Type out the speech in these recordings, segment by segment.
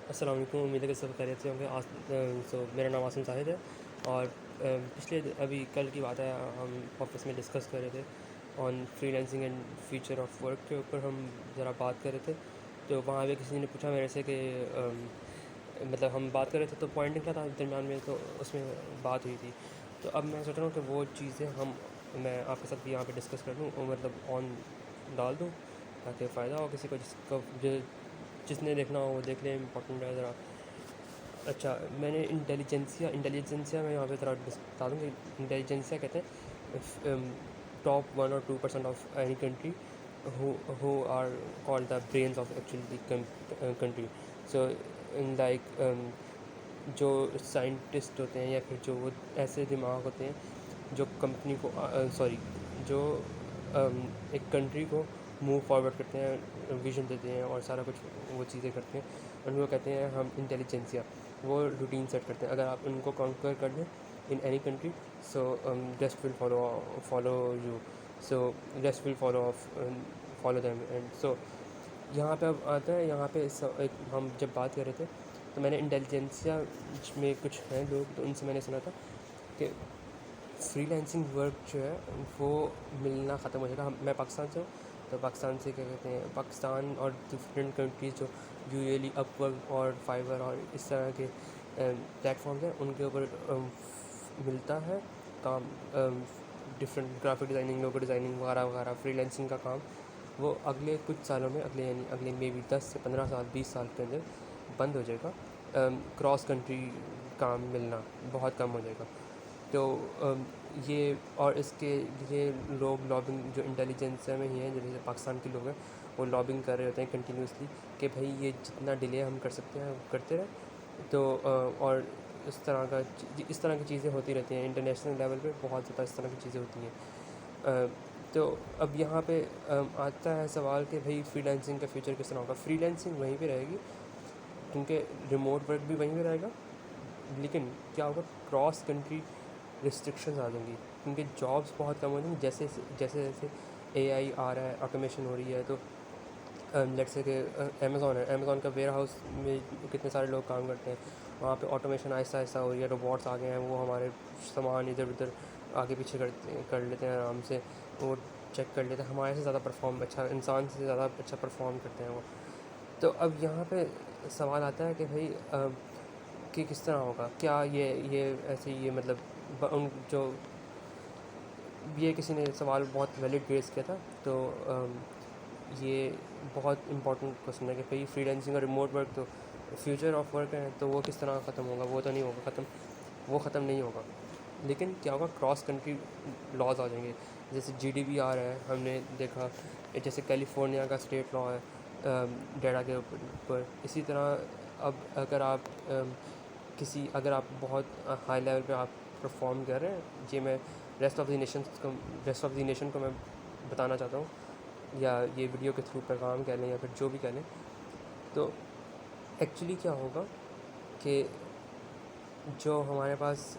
السلام علیکم، امید ہے کہ سب خیریت سے ہوں گے۔ میرا نام عاصم زاہد ہے، اور پچھلے ابھی کل کی بات ہے، ہم آفس میں ڈسکس کر رہے تھے on freelancing and future of work کے اوپر ہم ذرا بات کر رہے تھے۔ تو وہاں پہ کسی نے پوچھا میرے سے کہ مطلب ہم بات کر رہے تھے تو پوائنٹ نکلا تھا درمیان میں، تو اس میں بات ہوئی تھی۔ تو اب میں سوچ رہا ہوں کہ وہ چیزیں میں آپ کے ساتھ بھی یہاں پہ ڈسکس کر لوں اور مطلب آن ڈال دوں تاکہ فائدہ ہو کسی کو، جس نے دیکھنا ہو وہ دیکھ لیں، امپورٹنٹ ہے ذرا۔ اچھا، میں نے انٹیلیجنسیا میں یہاں پہ ذرا بتا دوں کہ انٹیلیجنسیا کہتے ہیں top 1 or 2% of any country who are called the brains of actually the country. So like جو سائنٹسٹ ہوتے ہیں یا پھر جو وہ ایسے دماغ ہوتے ہیں جو کمپنی کو جو ایک کنٹری کو موو فارورڈ کرتے ہیں، ویژن دیتے ہیں اور سارا کچھ وہ چیزیں کرتے ہیں، ان کو کہتے ہیں ہم انٹیلیجنسیا۔ وہ روٹین سیٹ کرتے ہیں، اگر آپ ان کو کانکر کر دیں in any country, so rest will follow you, so rest will follow them, and so یہاں پہ اب آتا ہے، یہاں پہ ہم جب بات کر رہے تھے تو میں نے انٹیلیجنسیا میں کچھ ہیں لوگ، تو ان سے میں نے سنا تھا کہ فری لینسنگ ورک جو ہے وہ ملنا ختم ہو جائے گا۔ میں پاکستان سے ہوں، تو پاکستان سے کیا کہتے ہیں، پاکستان اور ڈفرینٹ کنٹریز جو یوزلی اپ ورک اور فائور اور اس طرح کے پلیٹ فارمز ہیں، ان کے اوپر ملتا ہے کام، ڈفرینٹ گرافک ڈیزائننگ، لوگو ڈیزائننگ وغیرہ وغیرہ۔ فری لینسنگ کا کام وہ اگلے کچھ سالوں میں، اگلے مے بی 10 سے 15 سال 20 سال کے اندر بند ہو جائے گا۔ کراس کنٹری کام ملنا بہت کم ہو جائے گا۔ تو یہ اور اس کے یہ لوگ لابنگ جو انٹیلیجنس میں ہی ہیں، جیسے پاکستان کے لوگ ہیں، وہ لابنگ کر رہے ہوتے ہیں کنٹینیوسلی کہ بھائی یہ جتنا ڈیلے ہم کر سکتے ہیں کرتے رہیں۔ تو اور اس طرح کی چیزیں ہوتی رہتی ہیں انٹرنیشنل لیول پہ، بہت زیادہ اس طرح کی چیزیں ہوتی ہیں۔ تو اب یہاں پہ آتا ہے سوال کہ بھائی فری لینسنگ کا فیوچر کس طرح ہوگا۔ فری لینسنگ وہیں پہ رہے گی کیونکہ ریموٹ ورک بھی وہیں پہ رہے گا، لیکن کیا ہوگا، کراس کنٹری ریسٹرکشنز آ جائیں گی کیونکہ جابس بہت کم ہو جائیں گی۔ جیسے جیسے اے آئی آ رہا ہے، آٹومیشن ہو رہی ہے، تو لیٹ سے کہ امیزون ہے، امیزون کا ویئر ہاؤس میں کتنے سارے لوگ کام کرتے ہیں، وہاں پہ آٹومیشن آہستہ آہستہ ہو رہی ہے، روبوٹس آ گئے ہیں، وہ ہمارے سامان ادھر ادھر آگے پیچھے کر لیتے ہیں آرام سے، وہ چیک کر لیتے ہیں، ہمارے سے زیادہ انسان سے زیادہ اچھا پرفارم کرتے ہیں وہ۔ تو اب یہاں پہ سوال آتا ہے کہ بھائی کہ کس طرح ہوگا، کیا یہ ایسے یہ مطلب جو یہ کسی نے سوال بہت ویلڈ ریز کیا تھا، تو یہ بہت امپورٹنٹ کوشچن ہے کہ بھائی فری لینسنگ اور ریموٹ ورک تو فیوچر آف ورک ہے، تو وہ کس طرح ختم ہوگا؟ وہ تو نہیں ہوگا ختم، وہ ختم نہیں ہوگا، لیکن کیا ہوگا، کراس کنٹری لاز آ جائیں گے۔ جیسے جی ڈی پی آر ہے، ہم نے دیکھا، جیسے کیلیفورنیا کا اسٹیٹ لا ہے ڈیٹا کے اوپر، اسی طرح اب اگر آپ بہت ہائی لیول پہ آپ پرفارم کر رہے ہیں، یہ میں ریسٹ آف دی نیشن کو میں بتانا چاہتا ہوں، یا یہ ویڈیو کے تھرو پیغام کہہ لیں یا پھر جو بھی کہہ لیں۔ تو ایکچولی کیا ہوگا کہ جو ہمارے پاس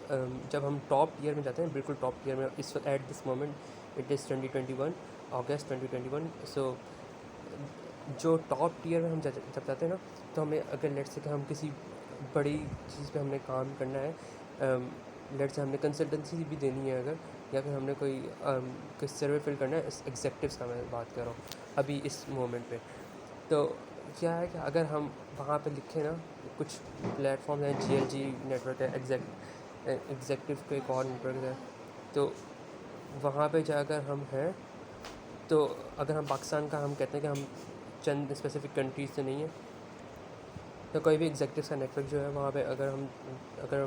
جب ہم ٹاپ ٹیئر میں جاتے ہیں، بالکل ٹاپ ٹیئر میں، اس وقت at this moment it is 2021 August 2021، so جو ٹاپ ٹیئر میں ہم جب جاتے ہیں نا، تو ہمیں اگر لیٹ سے کہ ہم کسی بڑی چیز پہ ہم نے کام کرنا ہے، لیٹ سے ہم نے کنسلٹنسی بھی دینی ہے اگر، یا پھر ہم نے کوئی سروے فل کرنا ہے، ایگزیکٹوس کا میں بات کر رہا ہوں ابھی اس مومنٹ پہ، تو کیا ہے کہ اگر ہم وہاں پہ لکھیں نا، کچھ پلیٹ فارم ہیں، G L G network ہے، ایگزیکٹو کا ایک اور نیٹ ورک ہے، تو وہاں پہ جا کر ہم ہیں، تو اگر ہم پاکستان کا ہم کہتے ہیں کہ ہم چند اسپیسیفک کنٹریز سے نہیں ہیں، تو کوئی بھی ایگزیکٹوس کا نیٹ ورک جو ہے وہاں پہ اگر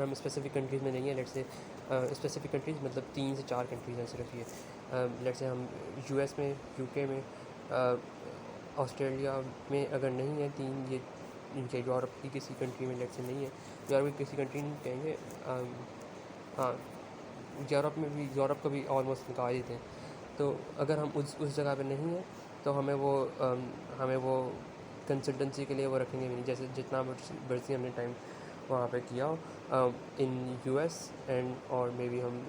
ہم اسپیسیفک کنٹریز میں نہیں ہیں، لیٹ سے اسپیسیفک کنٹریز مطلب 3 سے 4 کنٹریز ہیں صرف، یہ لیٹ سے ہم یو ایس میں، یو کے میں، آسٹریلیا میں اگر نہیں ہے، 3 یہ یورپ کی کسی کنٹری میں لیٹ سے نہیں ہے، یورپ کی کسی کنٹری نہیں کہیں گے، ہاں یورپ کو بھی آلموسٹ نکال دیتے ہیں۔ تو اگر ہم اس جگہ پہ نہیں ہیں، تو ہمیں وہ کنسلٹنسی کے لیے وہ رکھیں گے بھی نہیں، جیسے جتنا مرضی ہم نے ٹائم وہاں پہ کیا ہو ان یو ایس اینڈ، اور مے بی ہم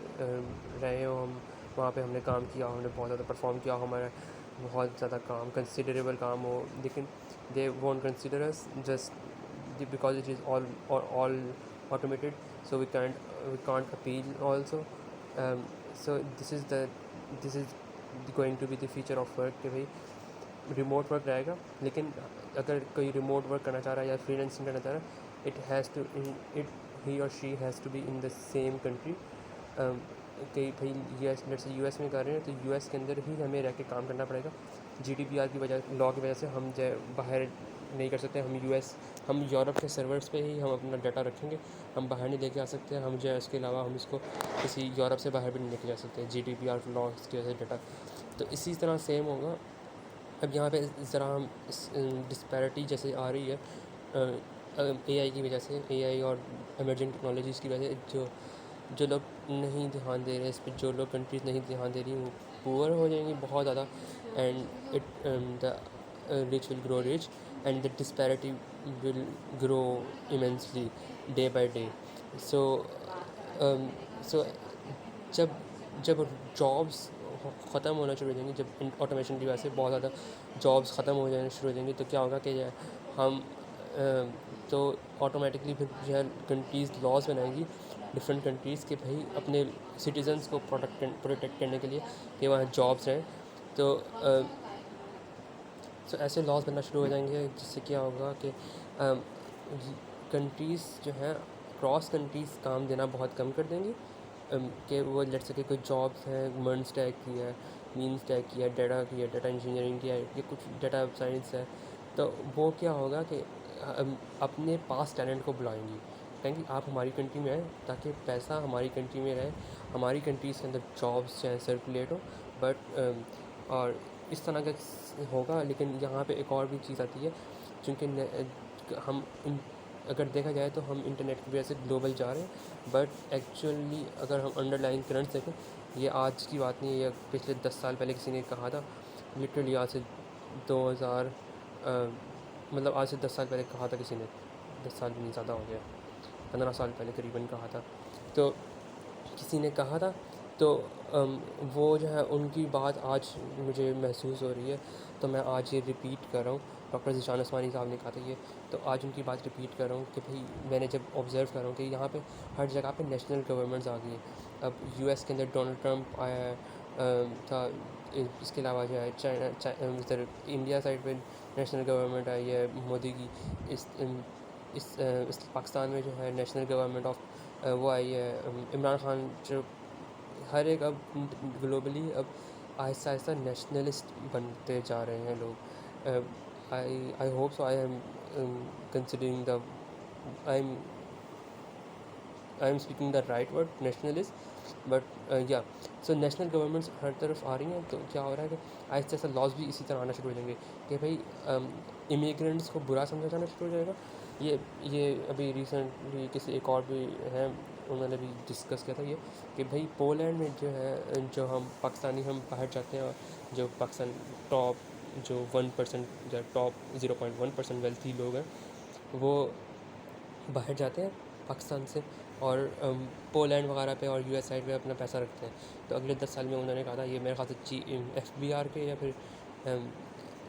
رہے ہوں، ہم وہاں پہ ہم نے کام کیا ہو، ہم نے بہت زیادہ پرفارم کیا ہو، ہمارا بہت زیادہ کام کنسیڈریبل کام ہو، لیکن they won't consider us just because it is all automated, so we can't appeal also. So this is going to be the future of work کہ بھائی ریموٹ ورک رہے گا، لیکن اگر کوئی ریموٹ ورک کرنا چاہ رہا ہے یا فری لینسنگ کرنا چاہ رہا ہے، ہی اور she has to be in the same country. کہ بھائی یو ایس میں کر رہے ہیں تو یو ایس کے اندر ہی ہمیں رہ کے کام کرنا پڑے گا. GDPR کی وجہ لا کی وجہ سے ہم جو باہر نہیں کر سکتے. ہم یورپ کے سرورس پہ ہی ہم اپنا ڈاٹا رکھیں گے، ہم باہر نہیں لے کے آ سکتے. ہم جو ہے اس کے علاوہ ہم اس کو کسی یورپ سے باہر بھی نہیں لے کے جا سکتے GDPR لاس کی وجہ سے ڈاٹا. تو اسی طرح سیم ہوگا. اب یہاں پہ ذرا ہم ڈسپیرٹی جیسے آ رہی ہے AI کی وجہ سے، AI اور ایمرجنگ ٹیکنالوجیز کی وجہ سے جو لوگ نہیں دھیان دے رہے اس پہ، جو لوگ کنٹریز نہیں دھیان دے رہی، وہ پور ہو جائیں گی بہت زیادہ. And the rich will grow rich and the disparity will grow immensely day by day. So so جب جابس ختم ہونا شروع ہو جائیں گی، جب آٹومیشن کی وجہ سے بہت زیادہ جابس ختم ہو جانا شروع ہو جائیں گی، تو کیا ہوگا کہ ہم تو آٹومیٹکلی پھر جو ہے کنٹریز لاز بنائیں گی ڈفرینٹ کنٹریز کہ بھائی اپنے سٹیزنس کو پروٹیکٹ کرنے کے لیے کہ وہاں جابس رہیں. تو ایسے لاز بننا شروع ہو جائیں گے، جس سے کیا ہوگا کہ کنٹریز جو ہیں کراس کنٹریز کام دینا بہت کم کر دیں گی. کہ وہ لیٹ سکے کوئی جابس ہیں، مرنس ٹیک کی ہے، مینس ٹیک کی ہے، ڈیٹا انجینئرنگ کی ہے، یا کچھ ڈیٹا سائنس ہے. تو وہ کیا ہوگا کہ اپنے پاس ٹیلنٹ کو بلائیں گی، کہیں گی آپ ہماری کنٹری میں آئیں تاکہ پیسہ ہماری کنٹری میں رہے، ہماری کنٹریز کے اندر جابس جو ہیں سرکولیٹ ہو. بٹ اور اس طرح کا ہوگا. لیکن یہاں پہ ایک اور بھی چیز آتی ہے، چونکہ ہم اگر دیکھا جائے تو ہم انٹرنیٹ کی وجہ سے گلوبل جا رہے ہیں، بٹ ایکچولی اگر ہم انڈر لائن کرنٹس دیکھیں، یہ آج کی بات نہیں ہے، یہ پچھلے 10 سال پہلے کسی نے کہا تھا. لٹرلی آج سے 2000 مطلب آج سے 10 سال پہلے کہا تھا کسی نے، 10 سال بھی نہیں زیادہ ہو گیا، 15 سال پہلے قریباً کہا تھا. تو کسی نے کہا تھا، تو وہ جو ہے ان کی بات آج مجھے محسوس ہو رہی ہے، تو میں آج یہ ریپیٹ کر رہا ہوں. ڈاکٹر ذیشان عثمانی صاحب نے کہا تھا یہ، تو آج ان کی بات ریپیٹ کر رہا ہوں کہ بھائی میں نے جب آبزرو کر رہا ہوں کہ یہاں پہ ہر جگہ پہ نیشنل گورنمنٹس آ گئی ہیں. اب US کے اندر ڈونلڈ ٹرمپ آیا ہے تھا، اس کے علاوہ جو ہے ادھر انڈیا سائڈ پہ نیشنل گورنمنٹ آئی ہے مودی کی. اس پاکستان میں جو ہے نیشنل گورنمنٹ آف وہ آئی ہے عمران خان. جو ہر ایک اب گلوبلی اب آہستہ آہستہ نیشنلسٹ بنتے جا رہے ہیں لوگ. I hope so. I am considering I am speaking the right word, nationalist. But yeah, so national governments ہر طرف آ رہی ہیں. تو کیا ہو رہا ہے کہ آہستہ آہستہ لاز بھی اسی طرح آنا شروع ہو جائیں گے کہ بھائی امیگرینٹس کو برا سمجھا جانا شروع ہو جائے گا. یہ ابھی ریسنٹلی کسی ایک اور بھی ہیں، انہوں نے بھی ڈسکس کیا تھا یہ کہ بھائی پولینڈ میں جو ہے جو ہم پاکستانی ہم باہر جاتے ہیں، جو پاکستان ٹاپ جو 1% یا ٹاپ 0.1% ویلتھی لوگ ہیں، وہ باہر جاتے ہیں پاکستان سے اور پولینڈ وغیرہ پہ اور US سائڈ پہ اپنا پیسہ رکھتے ہیں. تو اگلے 10 سال میں انہوں نے کہا تھا، یہ میرے خیال سے FBR کے یا پھر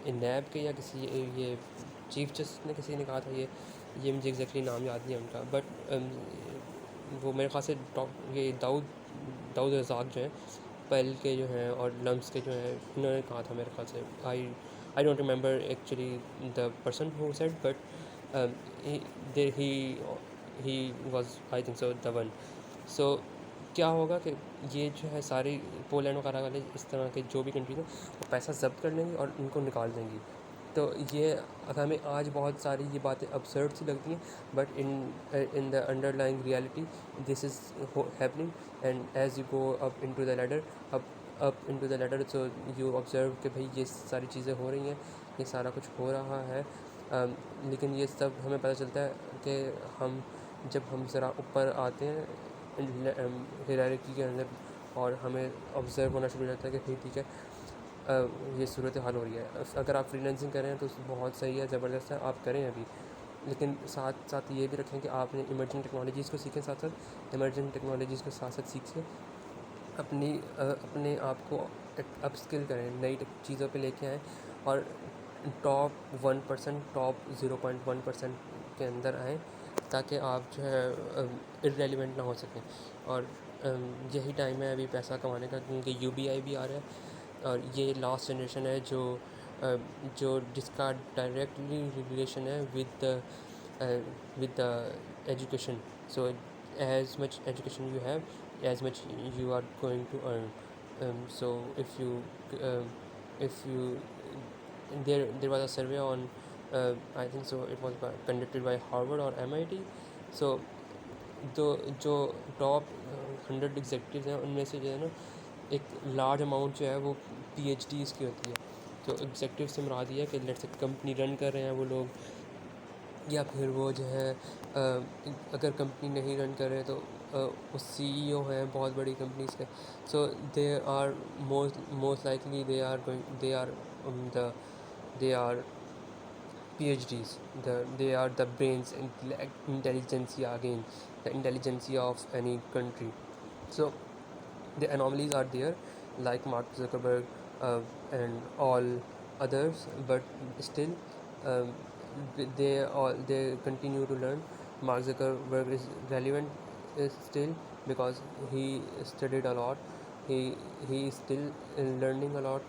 نیب کے یا کسی یہ چیف جسٹس نے کسی نے کہا تھا، یہ مجھے ایگزیکٹلی نام یاد نہیں ہے ان کا، بٹ وہ میرے خیال سے یہ داؤد رزاق جو ہیں پل کے جو ہیں اور لمس کے جو ہیں، انہوں نے کہا تھا میرے خیال سے. I don't remember actually the person who said, but he was, I think so, the one. So کیا ہوگا کہ یہ جو ہے ساری پولینڈ وغیرہ والے اس طرح کے جو بھی کنٹریز ہیں وہ پیسہ ضبط کر لیں گی اور ان کو نکال دیں گی. تو یہ ہمیں آج بہت ساری یہ باتیں ابسرڈ سی لگتی ہیں، but in the underlying reality this is happening. And as you go up into the ladder so you observe کہ بھائی یہ ساری چیزیں ہو رہی ہیں، یہ سارا کچھ ہو رہا ہے. لیکن یہ سب ہمیں پتہ چلتا ہے کہ جب ہم ذرا اوپر آتے ہیں ہیرارکی کے اندر اور ہمیں آبزرو ہونا شروع ہو جاتا ہے کہ بھائی ٹھیک ہے یہ صورت حال ہو رہی ہے. اگر آپ فری لینسنگ کریں تو بہت صحیح ہے، زبردست ہے، آپ کریں ابھی. لیکن ساتھ ساتھ یہ بھی رکھیں کہ آپ نے ایمرجنگ ٹیکنالوجیز کو سیکھیں، ایمرجنگ ٹیکنالوجیز کو ساتھ سیکھیں، اپنے آپ کو اپ اسکل کریں، نئی چیزوں پہ لے کے آئیں. اور ٹاپ 1%، ٹاپ 0.1% کے اندر آئیں، تاکہ آپ جو ہے ارریلیونٹ نہ ہو سکیں. اور یہی ٹائم ہے ابھی پیسہ کمانے کا، کیونکہ یو بی آئی بھی آ رہا ہے، اور یہ لاسٹ جنریشن ہے جو جس کا ڈائریکٹلی ریلیشن ہے with the education. So as much education you have, as much you are going to earn. So if you there was a survey on I think so it was conducted by Harvard or MIT. So جو top 100 executives ہیں ان میں سے جو ہے نا ایک large amount جو ہے وہ پی ایچ ڈیز کی ہوتی ہے. تو ایگزیکٹیو سے مراد یہ ہے کہ لیٹس سے کمپنی رن کر رہے ہیں وہ لوگ، یا پھر وہ جو ہے اگر کمپنی نہیں رن کر رہے تو وہ سی ای او ہیں بہت بڑی کمپنیز کے. So they are most likely they are PhDs. They are the brains and intelligentsia again, the intelligentsia of any country. So the anomalies are there, like Mark Zuckerberg and all others, but still um, they continue to learn. Mark Zuckerberg is relevant still because he studied a lot. He is still learning a lot.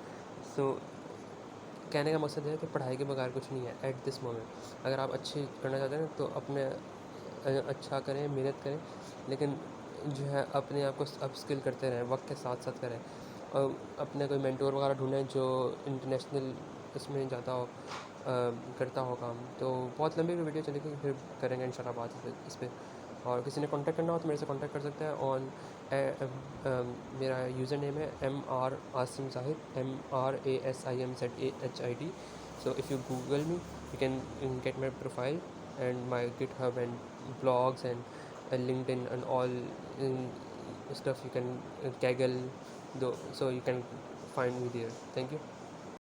So کہنے کا مقصد ہے کہ پڑھائی کے بغیر کچھ نہیں ہے ایٹ دس مومنٹ. اگر آپ اچھی کرنا چاہتے ہیں تو اپنے اچھا کریں، محنت کریں، لیکن جو ہے اپنے آپ کو اپ اسکل کرتے رہیں، وقت کے ساتھ ساتھ کریں، اور اپنے کوئی مینٹور وغیرہ ڈھونڈیں جو انٹرنیشنل اس میں جاتا ہو، کرتا ہو کام. تو بہت لمبی ویڈیو چلے گی، پھر کریں گے ان شاء اللہ بات اس پہ. اور کسی نے کانٹیکٹ کرنا ہو تو میرے سے کانٹیکٹ کر سکتے ہیں آن میرا یوزر نیم ہے MR Asim Zahid, MRASIMZAHID. So if you Google me, you can get my profile and my GitHub and blogs and LinkedIn and all stuff. You can Kaggle, so you can find me there. Thank you.